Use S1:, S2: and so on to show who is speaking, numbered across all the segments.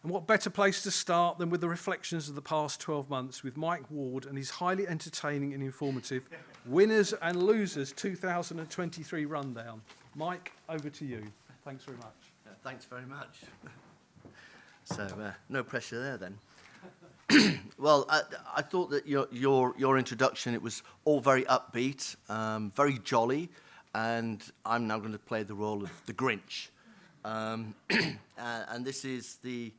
S1: And what better place to start than with the reflections of the past 12 months with Mike Ward and his highly entertaining and informative Winners and Losers 2023 rundown. Mike, over to you. Thanks very much.
S2: Thanks very much. So no pressure there then. Well, I thought that your introduction, it was all very upbeat, very jolly, and I'm now going to play the role of the Grinch. And this is the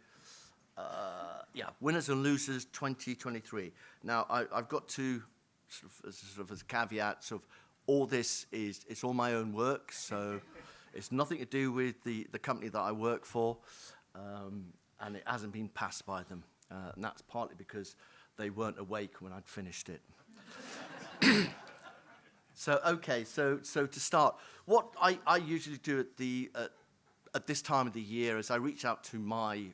S2: Winners and Losers 2023. Now, I've got to, sort of as a caveat, all this it's all my own work, so it's nothing to do with the company that I work for, and it hasn't been passed by them. And that's partly because they weren't awake when I'd finished it. So to start, what I usually do at this time of the year is I reach out to my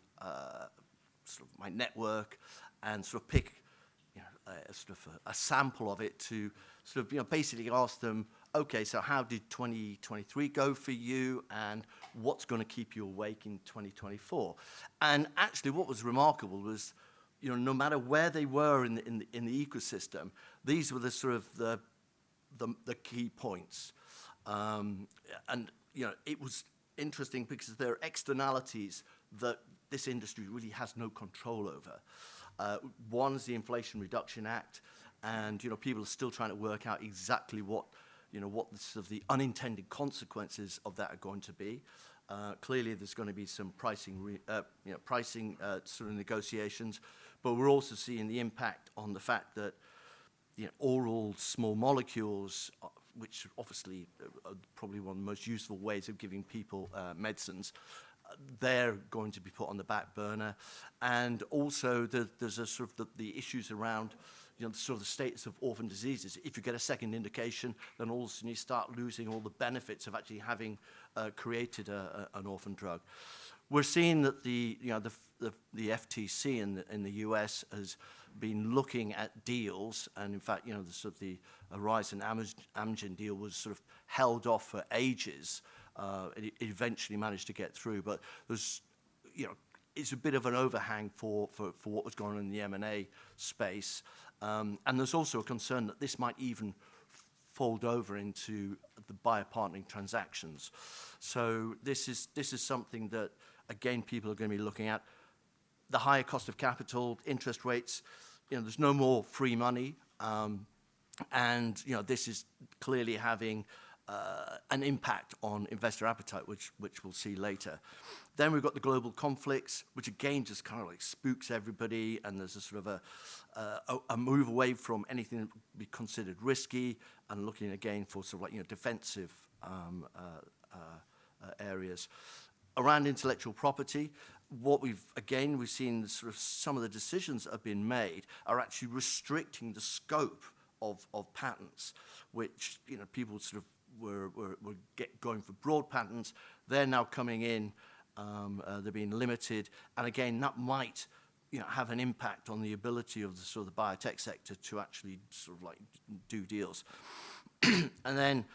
S2: my network and sort of pick a sample of it to basically ask them, okay, so how did 2023 go for you, and what's going to keep you awake in 2024? And actually, what was remarkable was, no matter where they were in the ecosystem, these were the key points. And it was interesting because there are externalities that this industry really has no control over. One is the Inflation Reduction Act, and people are still trying to work out exactly what the unintended consequences of that are going to be. Clearly, there's going to be some pricing negotiations, but we're also seeing the impact on the fact that oral small molecules, which obviously are probably one of the most useful ways of giving people medicines, they're going to be put on the back burner. And also there's the issues around the status of orphan diseases. If you get a second indication, then all of a sudden you start losing all the benefits of actually having created an orphan drug. We're seeing that the FTC in the US has been looking at deals, and in fact, the Horizon Amgen deal was sort of held off for ages. It eventually managed to get through, but there's, it's a bit of an overhang for what was going on in the M&A space. And there's also a concern that this might even fold over into the buyer-partnering transactions. So this is something that, again, people are going to be looking at. The higher cost of capital, interest rates, there's no more free money. And this is clearly having an impact on investor appetite, which we'll see later. Then we've got the global conflicts, which again just kind of like spooks everybody, and there's a sort of a move away from anything that would be considered risky, and looking again for defensive areas. Around intellectual property, what we've seen some of the decisions that have been made are actually restricting the scope of patents, which people were going for broad patents. They're now coming in, they're being limited, and again that might have an impact on the ability of the biotech sector to actually do deals. And then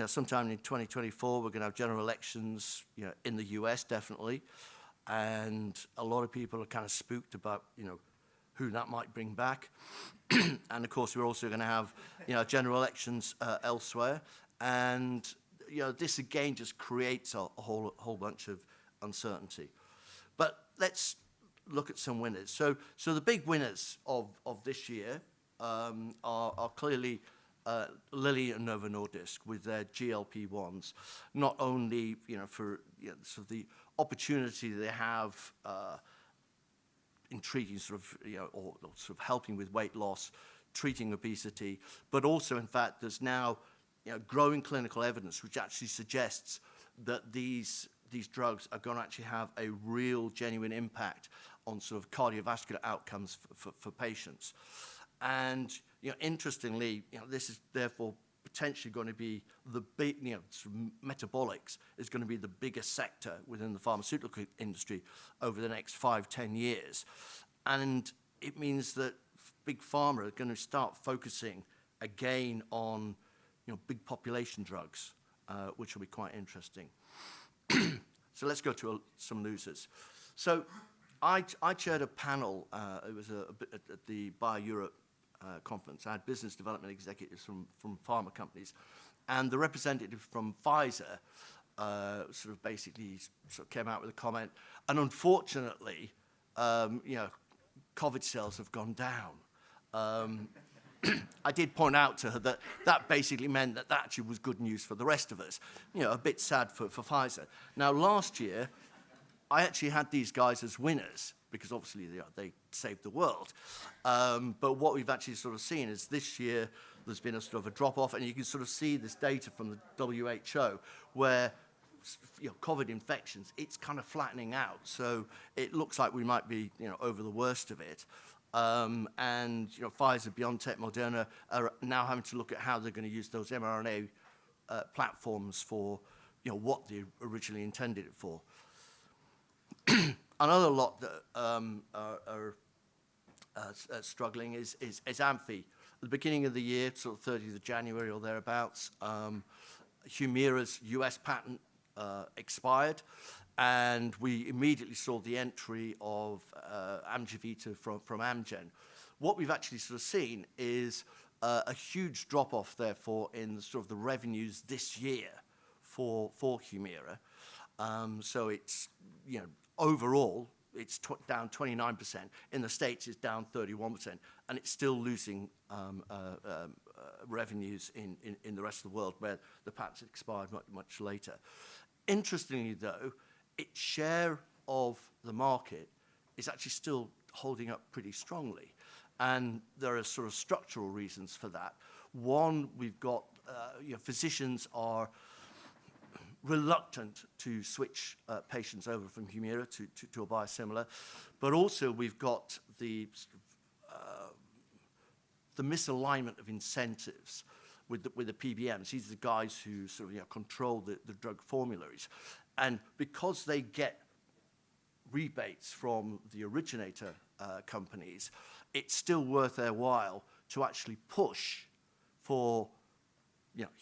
S2: sometime in 2024 we're going to have general elections in the US, definitely, and a lot of people are kind of spooked about who that might bring back. And of course we're also going to have general elections elsewhere, and this again just creates a whole bunch of uncertainty. But let's look at some winners. So the big winners of this year are clearly Lilly and Novo Nordisk with their GLP-1s. Not only for the opportunity they have in treating or helping with weight loss, treating obesity, but also in fact there's now growing clinical evidence which actually suggests that these drugs are going to actually have a real genuine impact on cardiovascular outcomes for patients. And interestingly, this is therefore potentially going to be the big, metabolics is going to be the biggest sector within the pharmaceutical industry over the next 5-10 years. And it means that big pharma are going to start focusing again on big population drugs, which will be quite interesting. So let's go to some losers. So I chaired a panel. It was at the BioEurope conference. I had business development executives from pharma companies, and the representative from Pfizer sort of basically sort of came out with a comment. And unfortunately, COVID sales have gone down. I did point out to her that that basically meant that actually was good news for the rest of us. A bit sad for Pfizer. Now, last year, I actually had these guys as winners because obviously they saved the world. But what we've actually sort of seen is this year there's been a sort of a drop-off, and you can sort of see this data from the WHO where COVID infections, it's kind of flattening out. So it looks like we might be over the worst of it. And Pfizer, BioNTech, Moderna are now having to look at how they're going to use those mRNA platforms for what they originally intended it for. Another lot that are struggling is Amphi. At the beginning of the year, sort of 30th of January or thereabouts, Humira's US patent expired, and we immediately saw the entry of Amgevita from Amgen. What we've actually sort of seen is a huge drop-off, therefore, in sort of the revenues this year for Humira. So it's, overall, it's down 29%. In the States, it's down 31%, and it's still losing revenues in the rest of the world where the patents expired much later. Interestingly, though, its share of the market is actually still holding up pretty strongly. And there are sort of structural reasons for that. One, we've got physicians are reluctant to switch patients over from Humira to a biosimilar, but also we've got the misalignment of incentives with the PBMs. These are the guys who sort of control the drug formularies, and because they get rebates from the originator companies, it's still worth their while to actually push for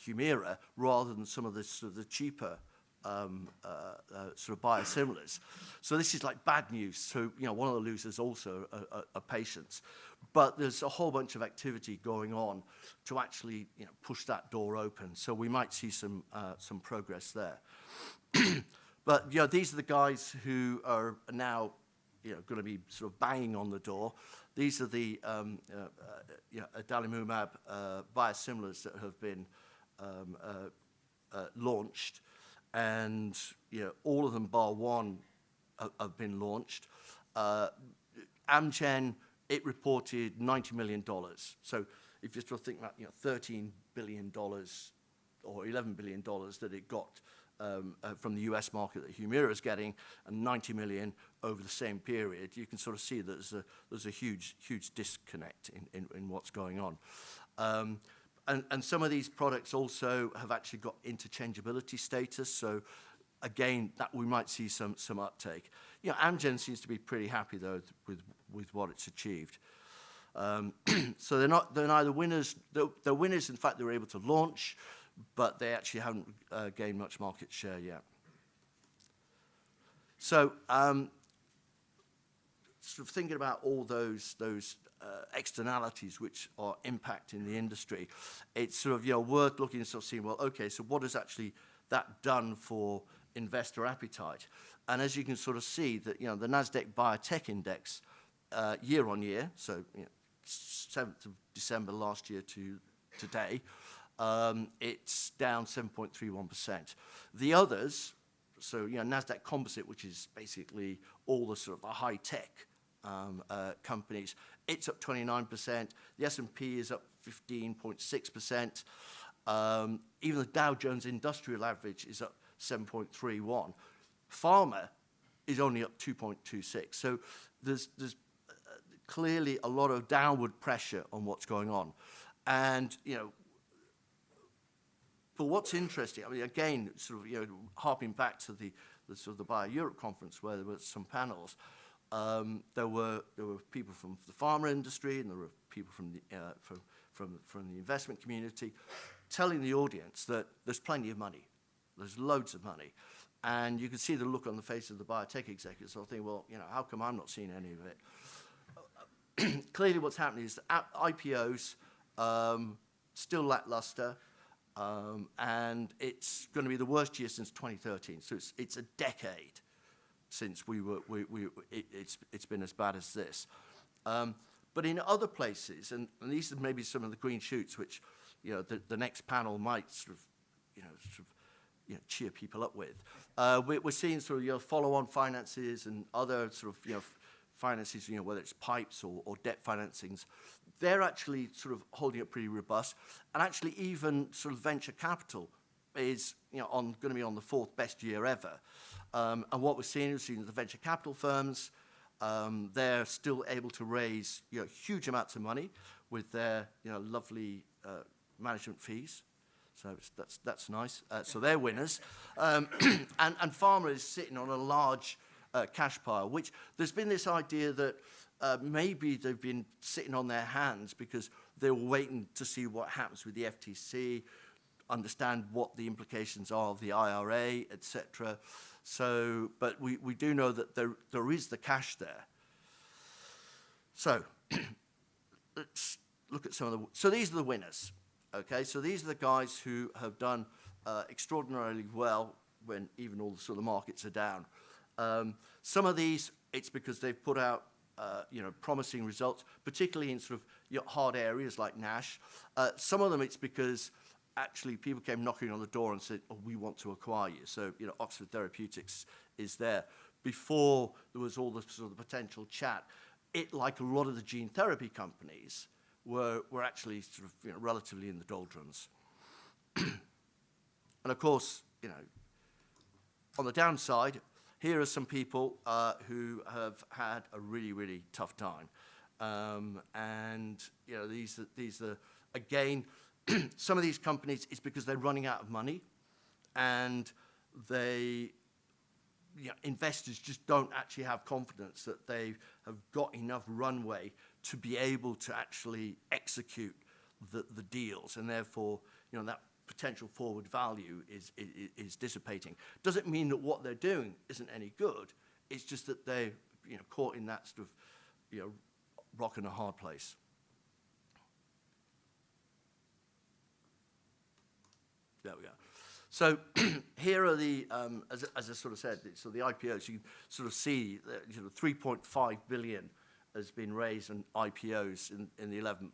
S2: Humira rather than some of the sort of the cheaper sort of biosimilars. So this is like bad news. So one of the losers also are patients, but there's a whole bunch of activity going on to actually push that door open. So we might see some progress there. But these are the guys who are now going to be sort of banging on the door. These are the adalimumab biosimilars that have been launched, and all of them bar one have been launched. Amgen, it reported $90 million. So if you sort of think about $13 billion or $11 billion that it got from the US market that Humira is getting, and 90 million over the same period, you can sort of see that there's a huge disconnect in what's going on. And some of these products also have actually got interchangeability status, so again, that we might see some uptake. Amgen seems to be pretty happy though with what it's achieved. So they're neither winners. They're winners. In fact, they were able to launch, but they actually haven't gained much market share yet. So, sort of thinking about all those externalities which are impacting the industry, it's sort of worth looking and sort of seeing, well, okay, so what has actually that done for investor appetite? And as you can sort of see that the Nasdaq Biotech Index year on year, so 7th of December last year to today, it's down 7.31%. The others, so Nasdaq Composite, which is basically all the sort of the high tech companies, it's up 29%. The S&P is up 15.6%. Even the Dow Jones Industrial Average is up 7.31. Pharma is only up 2.26. So there's clearly a lot of downward pressure on what's going on. And, but what's interesting, I mean, again, sort of, harping back to the sort of the BioEurope conference where there were some panels, there were people from the pharma industry and there were people from the investment community telling the audience that there's plenty of money, there's loads of money, And you can see the look on the face of the biotech executives. So I think, well, how come I'm not seeing any of it? Clearly what's happening is that IPOs still lackluster, and it's going to be the worst year since 2013. So it's a decade since it's been as bad as this. But in other places, and these are maybe some of the green shoots, which the next panel might sort of cheer people up with. We're seeing sort of follow-on finances and other sort of finances, whether it's pipes or debt financings. They're actually sort of holding up pretty robust, and actually even sort of venture capital is going to be on the 4th best year ever. And what we're seeing is the venture capital firms. They're still able to raise huge amounts of money with their lovely management fees. So that's nice. So they're winners. And pharma is sitting on a large cash pile, which there's been this idea that maybe they've been sitting on their hands because they were waiting to see what happens with the FTC, understand what the implications are of the IRA, etc. So, but we do know that there is the cash there. So let's look at some of the. So these are the winners. Okay, so these are the guys who have done extraordinarily well when even all the sort of markets are down. Some of these, it's because they've put out promising results, particularly in sort of hard areas like NASH. Some of them, it's because actually people came knocking on the door and said, "Oh, we want to acquire you." So Oxford Therapeutics is there. Before there was all the sort of potential chat, like a lot of the gene therapy companies, were actually sort of relatively in the doldrums. And of course, on the downside, here are some people who have had a really, really tough time. And these are again, some of these companies, it's because they're running out of money, and investors just don't actually have confidence that they have got enough runway to be able to actually execute the deals, and therefore that potential forward value is dissipating. Doesn't mean that what they're doing isn't any good. It's just that they're caught in that sort of rock and a hard place. There we go. So here are the, as I sort of said, so the IPOs. You can sort of see that 3.5 billion has been raised in IPOs in the 11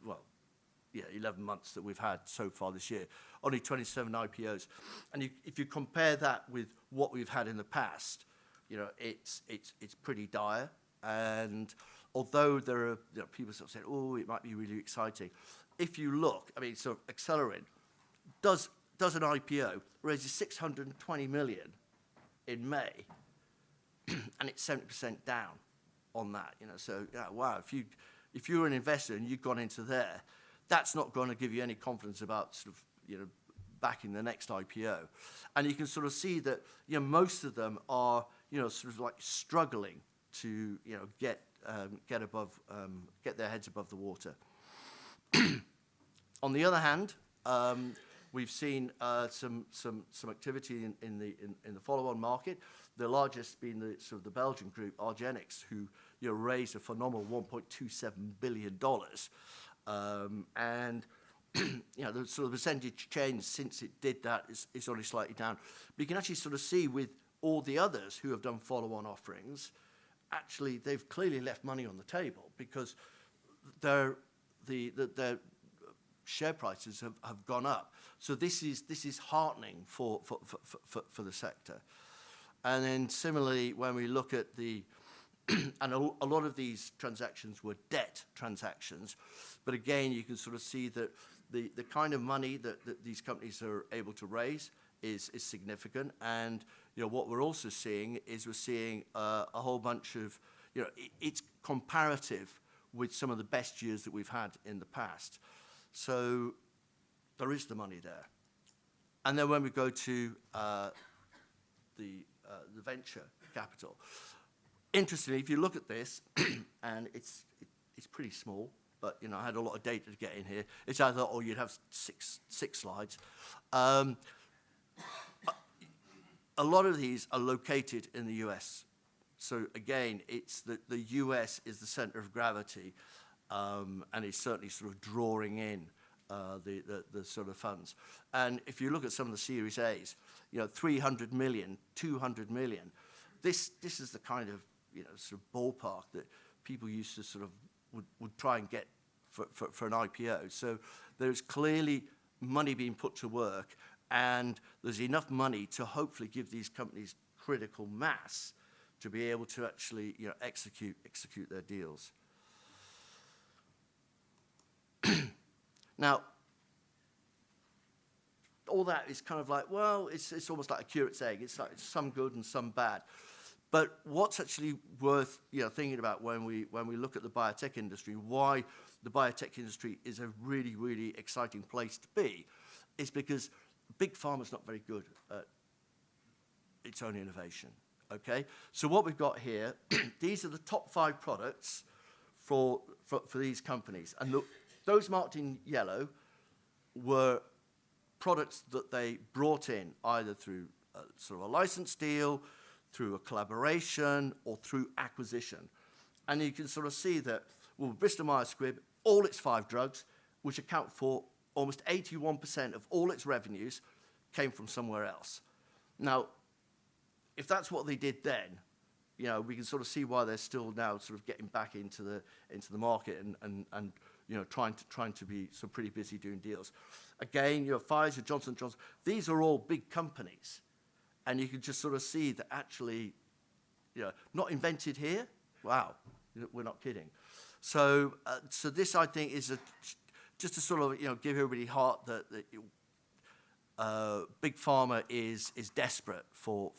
S2: months that we've had so far this year. Only 27 IPOs, and if you compare that with what we've had in the past, it's pretty dire. And although there are people sort of saying, "Oh, it might be really exciting," if you look, I mean, so Accelerant does an IPO, raises 620 million in May, and it's 70% down on that. So wow, if you're an investor and you've gone into there, that's not going to give you any confidence about sort of backing the next IPO. And you can sort of see that most of them are sort of like struggling to get their heads above the water. On the other hand, we've seen some activity in the follow-on market. The largest being the Belgian group Argenx, who raised a phenomenal $1.27 billion, and the sort of percentage change since it did that is only slightly down. But you can actually sort of see with all the others who have done follow-on offerings, actually they've clearly left money on the table because their share prices have gone up. So this is heartening for the sector. And then similarly, when we look at and a lot of these transactions were debt transactions, but again, you can sort of see that the kind of money that these companies are able to raise is significant. And what we're also seeing is a whole bunch of it's comparative with some of the best years that we've had in the past. So there is the money there. And then when we go to the venture capital, interestingly, if you look at this, and it's pretty small, but I had a lot of data to get in here. It's I thought, you'd have six slides. a lot of these are located in the US. So again, it's the US is the center of gravity, and it's certainly sort of drawing in the sort of funds. And if you look at some of the Series A's, 300 million, 200 million, this is the kind of, sort of ballpark that people used to sort of would try and get for an IPO. So there's clearly money being put to work, and there's enough money to hopefully give these companies critical mass to be able to actually, execute their deals. Now, all that is kind of like, well, it's almost like a curate's egg. It's like some good and some bad. But what's actually worth thinking about when we look at the biotech industry, why the biotech industry is a really, really exciting place to be, is because big pharma's not very good at its own innovation. Okay, so what we've got here, these are the top 5 products for these companies, and look, those marked in yellow were products that they brought in either through sort of a license deal, through a collaboration, or through acquisition. And you can sort of see that, well, Bristol-Myers Squibb, all its 5 drugs, which account for almost 81% of all its revenues, came from somewhere else. Now, if that's what they did then, we can sort of see why they're still now sort of getting back into the market and trying to be so pretty busy doing deals. Again, Pfizer, Johnson & Johnson, these are all big companies. And you can just sort of see that actually, not invented here. Wow, we're not kidding. So this, I think, is just to sort of give everybody heart that big pharma is desperate for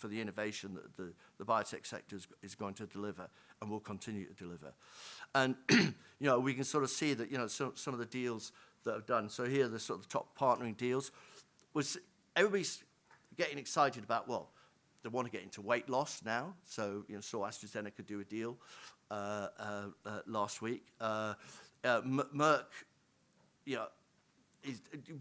S2: the innovation that the biotech sector is going to deliver and will continue to deliver. And we can sort of see that some of the deals that are done. So here are the sort of top partnering deals. Everybody's getting excited about, well, they want to get into weight loss now. So saw AstraZeneca do a deal last week. Merck,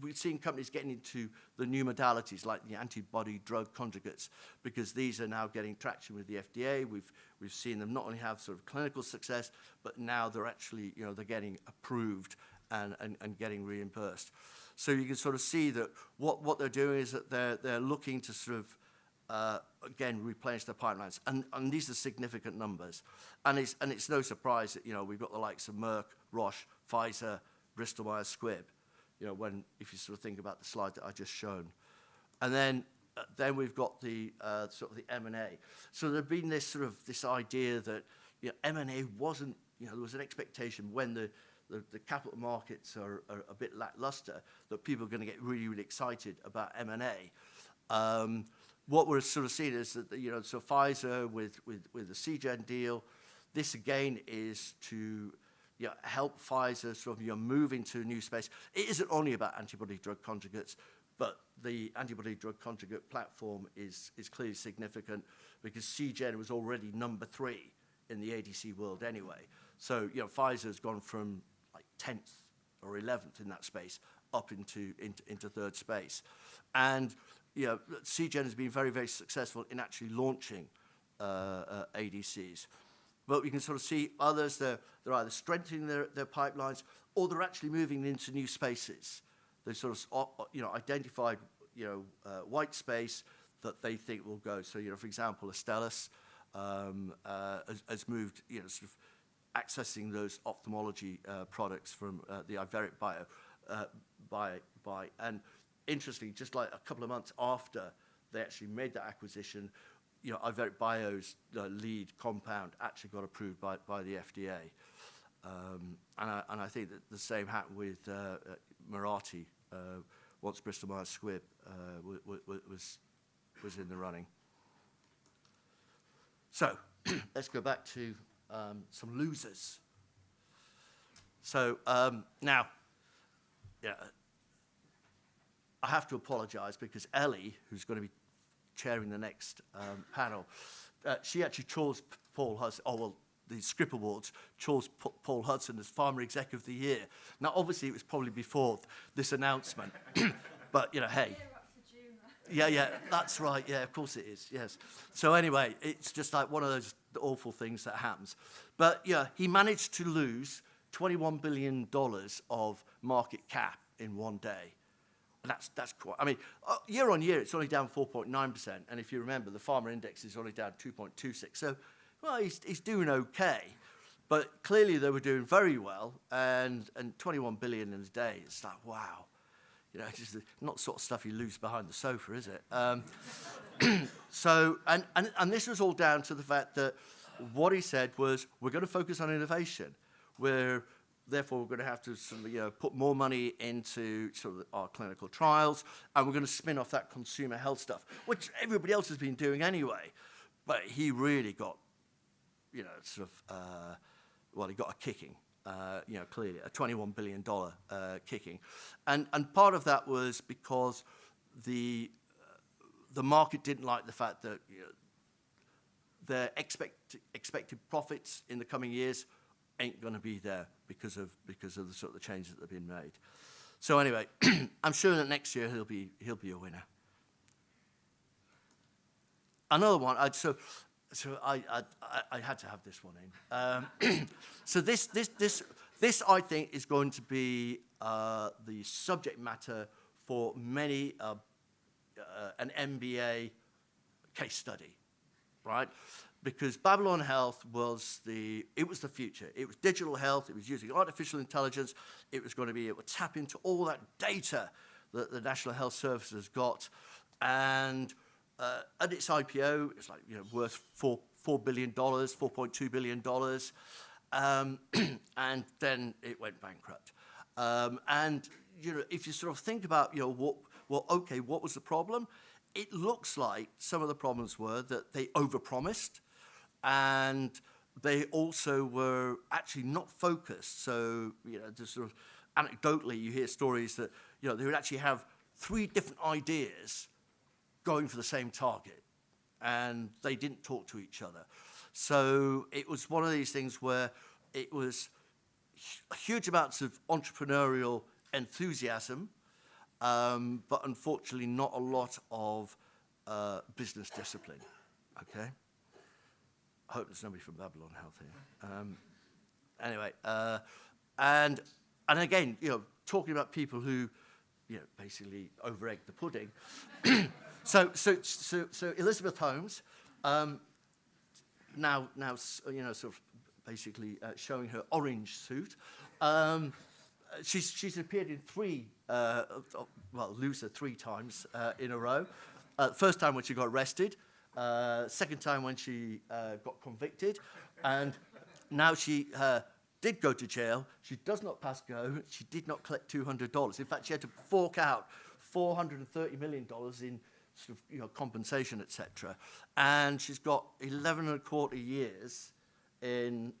S2: we've seen companies getting into the new modalities like the antibody drug conjugates, because these are now getting traction with the FDA. We've seen them not only have sort of clinical success, but now they're actually they're getting approved and getting reimbursed. So you can sort of see that what they're doing is that they're looking to sort of again replenish their pipelines, and these are significant numbers, and it's no surprise that we've got the likes of Merck, Roche, Pfizer, Bristol-Myers Squibb. If you sort of think about the slide that I just shown. And then we've got the sort of the M&A. So there's been this idea that M&A wasn't, there was an expectation when the capital markets are a bit lackluster that people are going to get really, really excited about M&A. What we're sort of seeing is that so Pfizer with the Seagen deal, this again is to help Pfizer sort of move into a new space. It isn't only about antibody-drug conjugates, but the antibody-drug conjugate platform is clearly significant because Seagen was already number 3 in the ADC world anyway. So Pfizer's gone from like 10th or 11th in that space up into 3rd space, and Seagen has been very, very successful in actually launching ADCs. But we can sort of see others, they're either strengthening their pipelines or they're actually moving into new spaces. They've sort of identified white space that they think will go. So for example, Astellas has moved sort of accessing those ophthalmology products from the Iveric Bio. And interestingly, just like a couple of months after they actually made that acquisition, Iveric Bio's lead compound actually got approved by the FDA. And I think that the same happened with Mirati once Bristol-Myers Squibb was in the running. So let's go back to some losers. So now, I have to apologize because Ellie, who's going to be chairing the next panel, she actually chose Paul Hudson, the Scrip Awards chose Paul Hudson as Pharma Exec of the Year. Now, obviously, it was probably before this announcement, but, hey. Yeah, that's right. Yeah, of course it is. Yes. So anyway, it's just like one of those awful things that happens. But yeah, he managed to lose $21 billion of market cap in one day. And that's quite, I mean, year on year, it's only down 4.9%. And if you remember, the farmer index is only down 2.26. So, well, he's doing okay. But clearly they were doing very well. And 21 billion in a day, it's like, wow. You know, it's just not the sort of stuff you lose behind the sofa, is it? So, and this was all down to the fact that what he said was, we're going to focus on innovation. Therefore, we're going to have to sort of, put more money into sort of our clinical trials, and we're going to spin off that consumer health stuff, which everybody else has been doing anyway. But he really got, sort of, he got a kicking. Clearly a $21 billion kicking. And part of that was because the market didn't like the fact that their expected profits in the coming years ain't going to be there because of the sort of the changes that have been made. So anyway, I'm sure that next year he'll be a winner. Another one, So I had to have this one in. So this I think is going to be the subject matter for many an MBA case study, right? Because Babylon Health was the future. It was digital health. It was using artificial intelligence. It was going to be able to tap into all that data that the National Health Service has got, and at its IPO, it's like worth $4 billion, $4.2 billion, and then it went bankrupt. And if you sort of think about what was the problem? It looks like some of the problems were that they overpromised, and they also were actually not focused. So just sort of anecdotally, you hear stories that they would actually have 3 different ideas going for the same target, and they didn't talk to each other. So it was one of these things where it was huge amounts of entrepreneurial enthusiasm, but unfortunately not a lot of business discipline. Okay? I hope there's nobody from Babylon Health here. Anyway, and again, talking about people who, basically over-egged the pudding. So Elizabeth Holmes, now sort of basically showing her orange suit. She's appeared in 3, loser 3 times in a row. First time when she got arrested, second time when she got convicted, and now she did go to jail. She does not pass go. She did not collect $200. In fact, she had to fork out $430 million in sort of, compensation, etc. And she's got 11 and a quarter years in.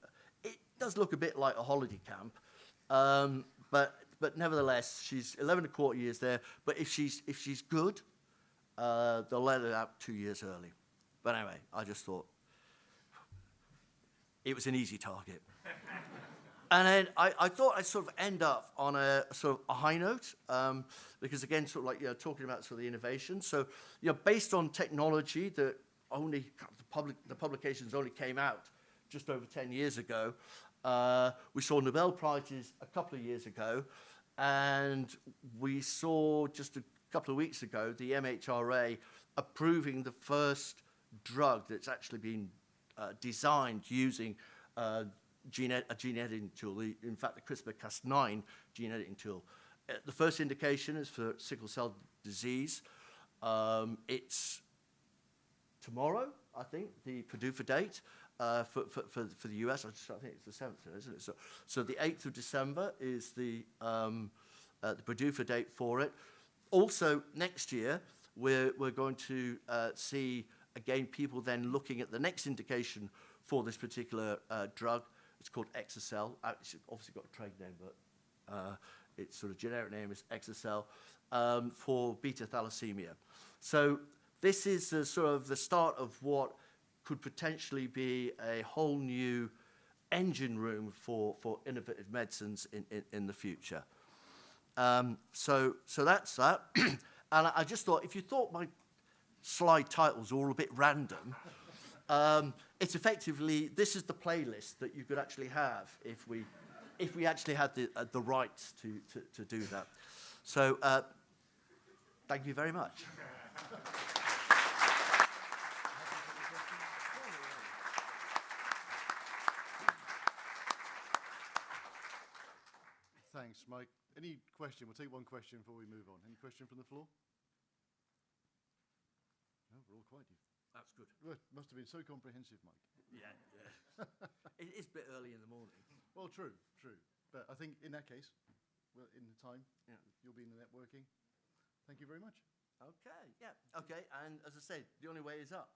S2: It does look a bit like a holiday camp, but nevertheless, she's 11 and a quarter years there. But if she's good, they'll let her out 2 years early. But anyway, I just thought it was an easy target. And then I thought I'd sort of end up on a sort of a high note, because again, sort of like talking about sort of the innovation. So based on technology that only the publications only came out just over 10 years ago, we saw Nobel Prizes a couple of years ago, and we saw just a couple of weeks ago the MHRA approving the first drug that's actually been designed using a gene editing tool, in fact, the CRISPR-Cas9 gene editing tool. The first indication is for sickle cell disease. It's tomorrow, I think, the PDUFA date for the US. I think it's the 7th, isn't it? So the 8th of December is the PDUFA date for it. Also, next year, we're going to see, again, people then looking at the next indication for this particular drug. It's called Exocel. It's obviously got a trade name, but its sort of generic name is Exocel, for beta thalassemia. So this is sort of the start of what could potentially be a whole new engine room for innovative medicines in the future. So that's that. And I just thought, if you thought my slide titles are all a bit random, it's effectively, this is the playlist that you could actually have if we actually had the rights to do that. So thank you very much.
S3: Thanks, Mike. Any question? We'll take one question before we move on. Any question from the floor? No, we're all quiet.
S2: That's good.
S3: Well, it must have been so comprehensive, Mike.
S2: Yeah, yeah. It is a bit early in the morning.
S3: Well, true. But I think in that case, well, in the time,
S2: Yeah.
S3: you'll be in the networking. Thank you very much.
S2: Okay, yeah. Okay, and as I said, the only way is up.